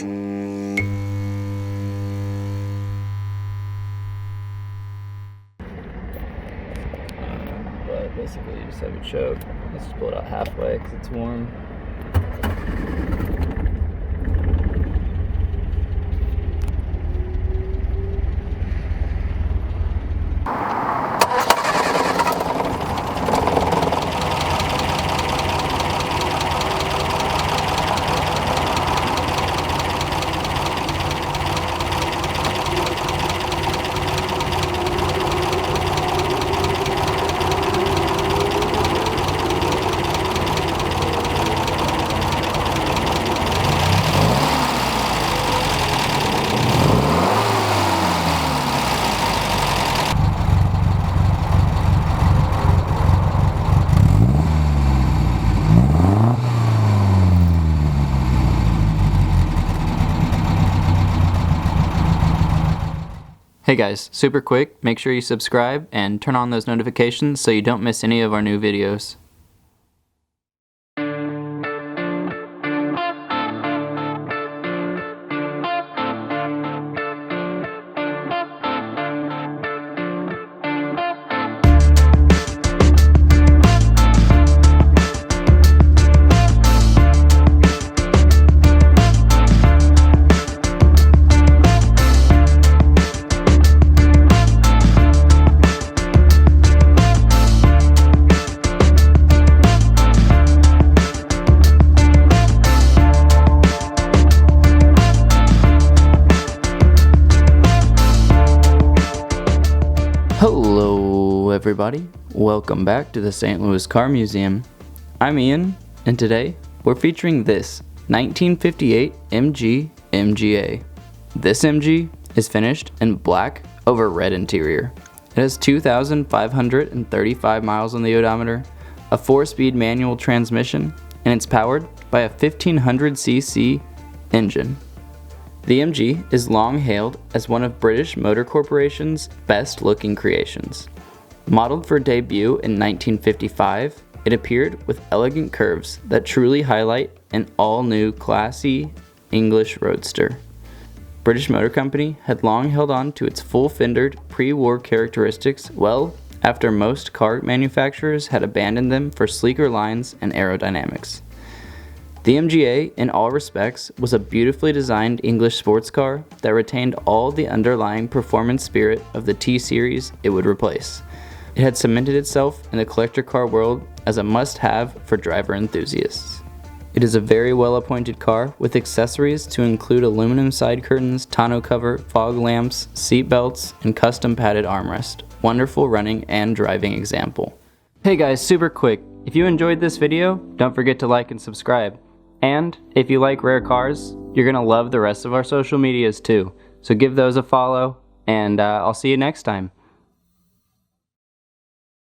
But basically you just have your choke. Let's just pull it out halfway because it's warm. Hey guys, super quick, make sure you subscribe and turn on those notifications so you don't miss any of our new videos. Hello everybody, welcome back to the St. Louis Car Museum. I'm Ian, and today we're featuring this 1958 MG MGA. This MG is finished in black over red interior. It has 2,535 miles on the odometer, a 4-speed manual transmission, and it's powered by a 1500cc engine. The MG is long hailed as one of British Motor Corporation's best looking creations. Modeled for debut in 1955, it appeared with elegant curves that truly highlight an all-new classy English roadster. British Motor Company had long held on to its full-fendered pre-war characteristics well after most car manufacturers had abandoned them for sleeker lines and aerodynamics. The MGA, in all respects, was a beautifully designed English sports car that retained all the underlying performance spirit of the T-Series it would replace. It had cemented itself in the collector car world as a must-have for driver enthusiasts. It is a very well-appointed car with accessories to include aluminum side curtains, tonneau cover, fog lamps, seat belts, and custom padded armrest. Wonderful running and driving example. Hey guys, super quick. If you enjoyed this video, don't forget to like and subscribe. And if you like rare cars, you're going to love the rest of our social medias too. So give those a follow, and I'll see you next time.